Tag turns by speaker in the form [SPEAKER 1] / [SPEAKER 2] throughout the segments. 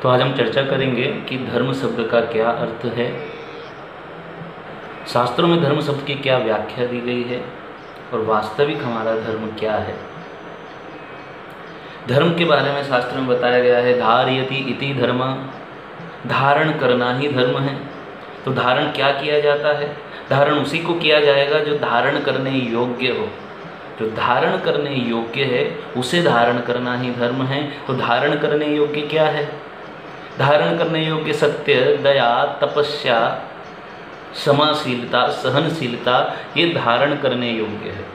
[SPEAKER 1] तो आज हम चर्चा करेंगे कि धर्म शब्द का क्या अर्थ है, शास्त्रों में धर्म शब्द की क्या व्याख्या दी गई है और वास्तविक हमारा धर्म क्या है। धर्म के बारे में शास्त्र में बताया गया है, धारयति इति धर्म, धारण करना ही धर्म है। तो धारण क्या किया जाता है? धारण उसी को किया जाएगा जो धारण करने योग्य हो। जो धारण करने योग्य है उसे धारण करना ही धर्म है। तो धारण करने योग्य क्या है? धारण करने योग्य सत्य, दया, तपस्या, क्षमाशीलता, सहनशीलता, ये धारण करने योग्य है।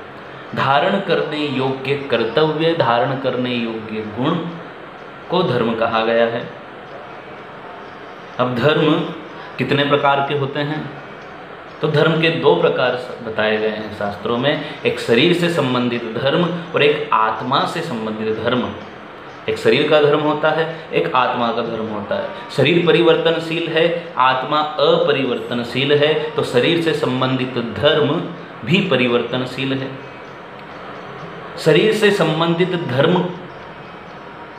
[SPEAKER 1] धारण करने योग्य कर्तव्य, धारण करने योग्य गुण को धर्म कहा गया है। अब धर्म कितने प्रकार के होते हैं? तो धर्म के दो प्रकार बताए गए हैं शास्त्रों में, एक शरीर से संबंधित धर्म और एक आत्मा से संबंधित धर्म। एक शरीर का धर्म होता है, एक आत्मा का धर्म होता है। शरीर परिवर्तनशील है, आत्मा अपरिवर्तनशील है। तो शरीर से संबंधित धर्म भी परिवर्तनशील है। शरीर से संबंधित धर्म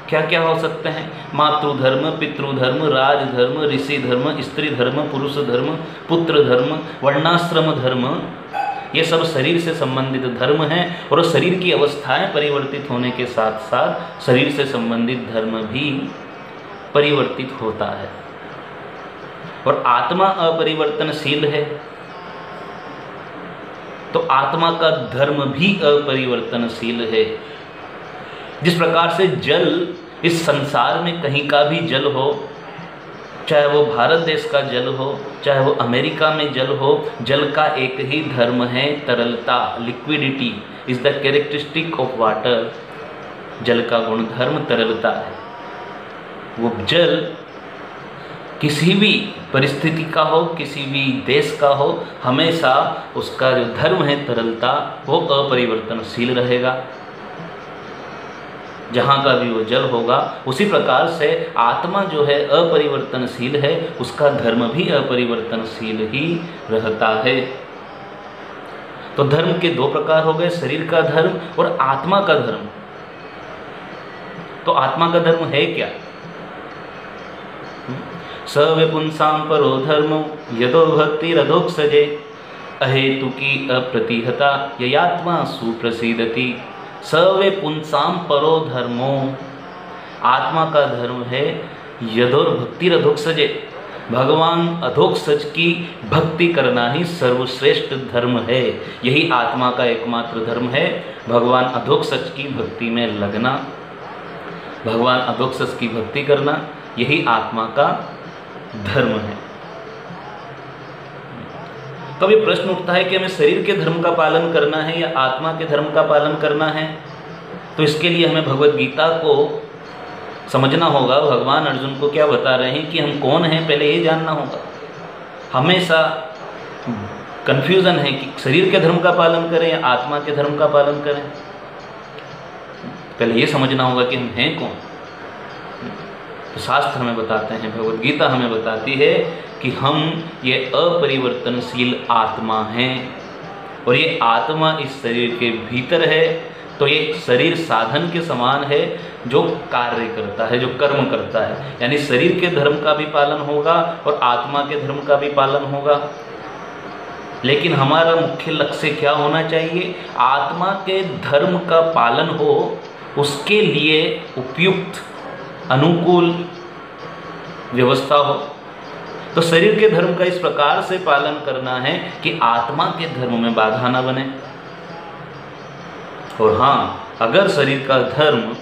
[SPEAKER 1] क्या क्या हो सकते हैं? मातृधर्म, पितृधर्म, राजधर्म, ऋषि धर्म, स्त्री धर्म, पुरुष धर्म, पुत्र धर्म, वर्णाश्रम धर्म, ये सब शरीर से संबंधित धर्म हैं। और शरीर की अवस्थाएं परिवर्तित होने के साथ साथ शरीर से संबंधित धर्म भी परिवर्तित होता है। और आत्मा अपरिवर्तनशील है, तो आत्मा का धर्म भी अपरिवर्तनशील है। जिस प्रकार से जल इस संसार में कहीं का भी जल हो, चाहे वो भारत देश का जल हो, चाहे वो अमेरिका में जल हो, जल का एक ही धर्म है, तरलता। Liquidity is the characteristic of water. जल का गुण धर्म तरलता है। वो जल किसी भी परिस्थिति का हो, किसी भी देश का हो, हमेशा उसका जो धर्म है तरलता, वो अपरिवर्तनशील रहेगा। जहाँ का भी वो जल होगा, उसी प्रकार से आत्मा जो है अपरिवर्तनशील है, उसका धर्म भी अपरिवर्तनशील ही रहता है। तो धर्म के दो प्रकार हो गए, शरीर का धर्म और आत्मा का धर्म। तो आत्मा का धर्म है क्या? स विपुंसां परो धर्मो यदो भक्तिरधोक्षजे अहेतुकी अप्रतिहता ययात्मा सुप्रसीदति। सवे पुंसाम परो धर्मो, आत्मा का धर्म है यदोर भक्ति अधोक्षजे, भगवान अधोक्षज की भक्ति करना ही सर्वश्रेष्ठ धर्म है। यही आत्मा का एकमात्र धर्म है, भगवान अधोक्षज की भक्ति में लगना, भगवान अधोक्षज की भक्ति करना, यही आत्मा का धर्म है। तो अभी प्रश्न उठता है कि हमें शरीर के धर्म का पालन करना है या आत्मा के धर्म का पालन करना है। तो इसके लिए हमें भगवद गीता को समझना होगा। भगवान अर्जुन को क्या बता रहे हैं कि हम कौन हैं, पहले ये जानना होगा। हमेशा कन्फ्यूज़न है कि शरीर के धर्म का पालन करें या आत्मा के धर्म का पालन करें। पहले ये समझना होगा कि हम हैं कौन। तो शास्त्र हमें बताते हैं, भगवद गीता हमें बताती है कि हम ये अपरिवर्तनशील आत्मा हैं और ये आत्मा इस शरीर के भीतर है। तो ये शरीर साधन के समान है जो कार्य करता है, जो कर्म करता है। यानी शरीर के धर्म का भी पालन होगा और आत्मा के धर्म का भी पालन होगा। लेकिन हमारा मुख्य लक्ष्य क्या होना चाहिए? आत्मा के धर्म का पालन हो, उसके लिए उपयुक्त अनुकूल व्यवस्था हो। तो शरीर के धर्म का इस प्रकार से पालन करना है कि आत्मा के धर्म में बाधा न बने। और हाँ, अगर शरीर का धर्म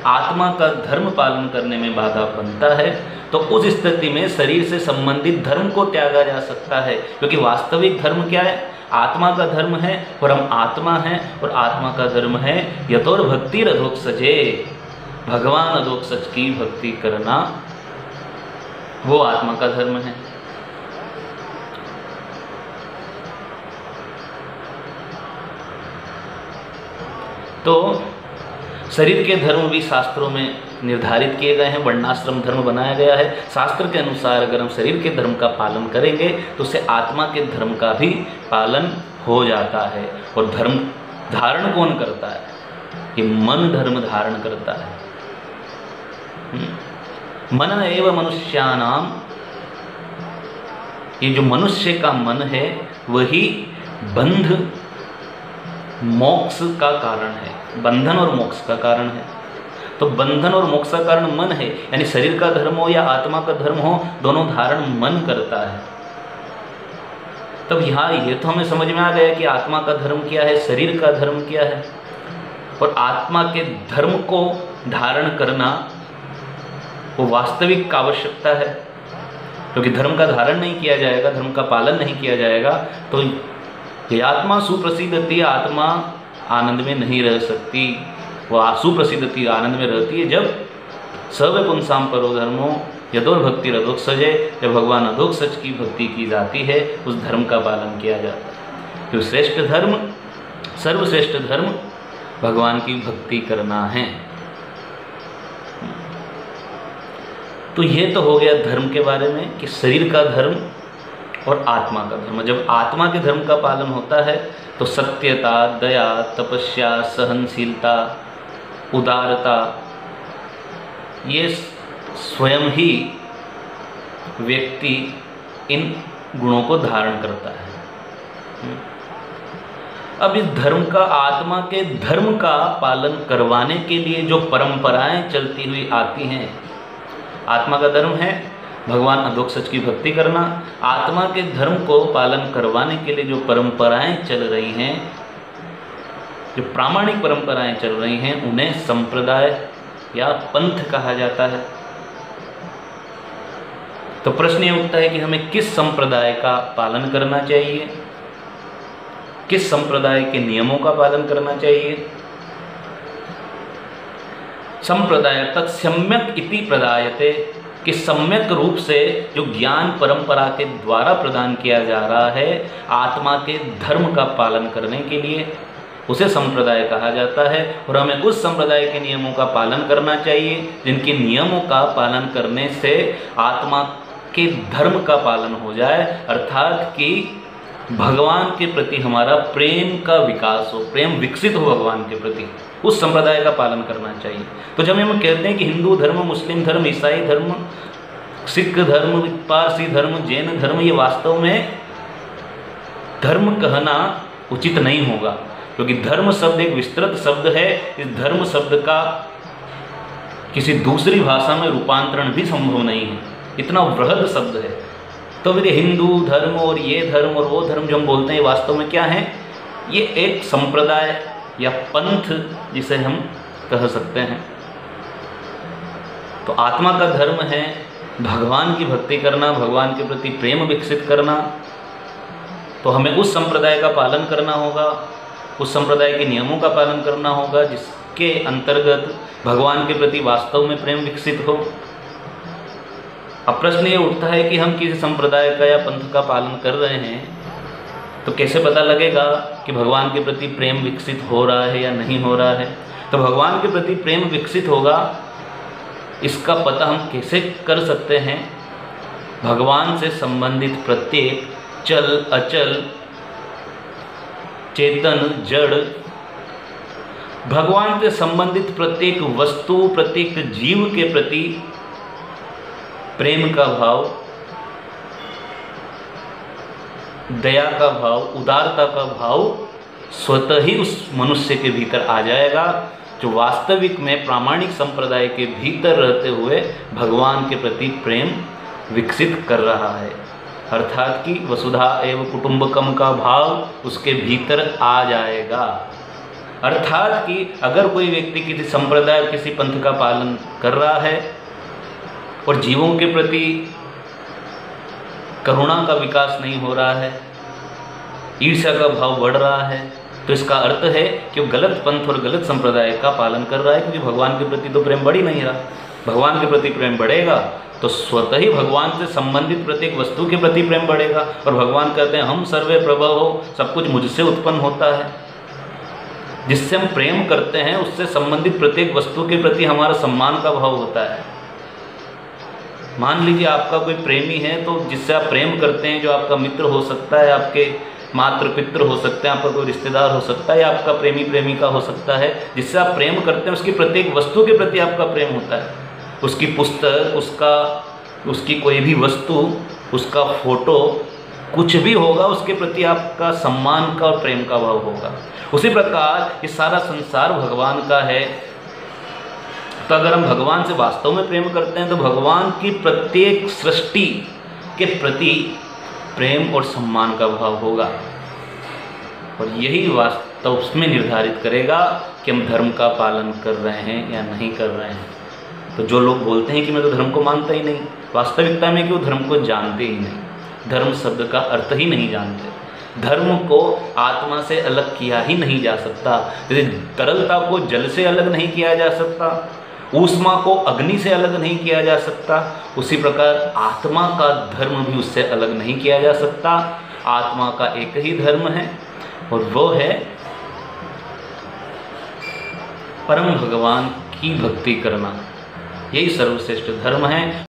[SPEAKER 1] आत्मा का धर्म पालन करने में बाधा बनता है तो उस स्थिति में शरीर से संबंधित धर्म को त्यागा जा सकता है। क्योंकि वास्तविक धर्म क्या है? आत्मा का धर्म है और हम आत्मा हैं। और आत्मा का धर्म है यतोर भक्ति अधोक्षजे, भगवान अधोक्षज की भक्ति करना, वो आत्मा का धर्म है। तो शरीर के धर्म भी शास्त्रों में निर्धारित किए गए हैं, वर्णाश्रम धर्म बनाया गया है। शास्त्र के अनुसार अगर हम शरीर के धर्म का पालन करेंगे तो उससे आत्मा के धर्म का भी पालन हो जाता है। और धर्म धारण कौन करता है? कि मन धर्म धारण करता है। मन एव मनुष्यानाम, ये जो मनुष्य का मन है वही बंध मोक्ष का कारण है, बंधन और मोक्ष का कारण है। तो बंधन और मोक्ष का कारण मन है, यानी शरीर का धर्म हो या आत्मा का धर्म हो, दोनों धारण मन करता है। तब यहाँ ये तो हमें समझ में आ गया कि आत्मा का धर्म क्या है, शरीर का धर्म क्या है, और आत्मा के धर्म को धारण करना वो वास्तविक आवश्यकता है। क्योंकि धर्म का धारण नहीं किया जाएगा, धर्म का पालन नहीं किया जाएगा, तो ये आत्मा सुप्रसिद्धति, आत्मा आनंद में नहीं रह सकती। वह सुप्रसिद्धति आनंद में रहती है जब सर्व पुंसाम परो धर्मो यदोर भक्ति रथोत्सजे, जब भगवान अधोक सच की भक्ति की जाती है, उस धर्म का पालन किया जाता है। जो श्रेष्ठ धर्म, सर्वश्रेष्ठ धर्म भगवान की भक्ति करना है। तो ये तो हो गया धर्म के बारे में कि शरीर का धर्म और आत्मा का धर्म। जब आत्मा के धर्म का पालन होता है तो सत्यता, दया, तपस्या, सहनशीलता, उदारता, ये स्वयं ही व्यक्ति इन गुणों को धारण करता है। अब इस धर्म का, आत्मा के धर्म का पालन करवाने के लिए जो परंपराएं चलती हुई आती हैं, आत्मा का धर्म है भगवान अधोक सच की भक्ति करना। आत्मा के धर्म को पालन करवाने के लिए जो परंपराएं चल रही हैं, जो प्रामाणिक परंपराएं चल रही हैं, उन्हें संप्रदाय या पंथ कहा जाता है। तो प्रश्न ये उठता है कि हमें किस संप्रदाय का पालन करना चाहिए, किस संप्रदाय के नियमों का पालन करना चाहिए। संप्रदाय तत्सम्यक इति प्रदायते, कि सम्यक रूप से जो ज्ञान परंपरा के द्वारा प्रदान किया जा रहा है आत्मा के धर्म का पालन करने के लिए, उसे संप्रदाय कहा जाता है। और हमें उस संप्रदाय के नियमों का पालन करना चाहिए जिनके नियमों का पालन करने से आत्मा के धर्म का पालन हो जाए, अर्थात कि भगवान के प्रति हमारा प्रेम का विकास हो, प्रेम विकसित हो भगवान के प्रति, उस संप्रदाय का पालन करना चाहिए। तो जब हम कहते हैं कि हिंदू धर्म, मुस्लिम धर्म, ईसाई धर्म, सिख धर्म, पारसी धर्म, जैन धर्म, ये वास्तव में धर्म कहना उचित नहीं होगा, क्योंकि धर्म शब्द एक विस्तृत शब्द है। इस धर्म शब्द का किसी दूसरी भाषा में रूपांतरण भी संभव नहीं है, इतना वृहद शब्द है। तो फिर हिंदू धर्म और ये धर्म और वो धर्म जो हम बोलते हैं वास्तव में क्या है, ये एक संप्रदाय या पंथ जिसे हम कह सकते हैं। तो आत्मा का धर्म है भगवान की भक्ति करना, भगवान के प्रति प्रेम विकसित करना। तो हमें उस संप्रदाय का पालन करना होगा, उस संप्रदाय के नियमों का पालन करना होगा जिसके अंतर्गत भगवान के प्रति वास्तव में प्रेम विकसित हो। अब प्रश्न ये उठता है कि हम किसी संप्रदाय का या पंथ का पालन कर रहे हैं तो कैसे पता लगेगा कि भगवान के प्रति प्रेम विकसित हो रहा है या नहीं हो रहा है। तो भगवान के प्रति प्रेम विकसित होगा, इसका पता हम कैसे कर सकते हैं। भगवान से संबंधित प्रत्येक चल अचल, चेतन जड़, भगवान से संबंधित प्रत्येक वस्तु, प्रत्येक जीव के प्रति प्रेम का भाव, दया का भाव, उदारता का भाव स्वतः ही उस मनुष्य के भीतर आ जाएगा, जो वास्तविक में प्रामाणिक संप्रदाय के भीतर रहते हुए भगवान के प्रति प्रेम विकसित कर रहा है। अर्थात कि वसुधा एवं कुटुंबकम का भाव उसके भीतर आ जाएगा। अर्थात कि अगर कोई व्यक्ति किसी संप्रदाय, किसी पंथ का पालन कर रहा है और जीवों के प्रति करुणा का विकास नहीं हो रहा है, ईर्ष्या का भाव बढ़ रहा है, तो इसका अर्थ है कि वो गलत पंथ और गलत संप्रदाय का पालन कर रहा है, क्योंकि भगवान के प्रति तो प्रेम बढ़ ही नहीं रहा। भगवान के प्रति प्रेम बढ़ेगा तो स्वतः ही भगवान से संबंधित प्रत्येक वस्तु के प्रति प्रेम बढ़ेगा। और भगवान कहते हैं हम सर्वे प्रभव हो, सब कुछ मुझसे उत्पन्न होता है। जिससे हम प्रेम करते हैं उससे संबंधित प्रत्येक वस्तु के प्रति हमारा सम्मान का भाव होता है। मान लीजिए आपका कोई प्रेमी है, तो जिससे आप प्रेम करते हैं, जो आपका मित्र हो सकता है, आपके मातृ पितृ हो सकते हैं, आपका कोई रिश्तेदार हो सकता है, या आपका प्रेमी प्रेमिका हो सकता है, जिससे आप प्रेम करते हैं उसकी प्रत्येक वस्तु के प्रति आपका प्रेम होता है। उसकी पुस्तक, उसकी कोई भी वस्तु, उसका फोटो, कुछ भी होगा उसके प्रति आपका सम्मान का और प्रेम का भाव होगा। उसी प्रकार ये सारा संसार भगवान का है, तो अगर हम भगवान से वास्तव में प्रेम करते हैं तो भगवान की प्रत्येक सृष्टि के प्रति प्रेम और सम्मान का भाव होगा, और यही वास्तव उसमें निर्धारित करेगा कि हम धर्म का पालन कर रहे हैं या नहीं कर रहे हैं। तो जो लोग बोलते हैं कि मैं तो धर्म को मानता ही नहीं, वास्तविकता में कि वो धर्म को जानते ही नहीं, धर्म शब्द का अर्थ ही नहीं जानते। धर्म को आत्मा से अलग किया ही नहीं जा सकता, जैसे तरलता को जल से अलग नहीं किया जा सकता, ऊष्मा को अग्नि से अलग नहीं किया जा सकता, उसी प्रकार आत्मा का धर्म भी उससे अलग नहीं किया जा सकता। आत्मा का एक ही धर्म है और वो है परम भगवान की भक्ति करना, यही सर्वश्रेष्ठ धर्म है।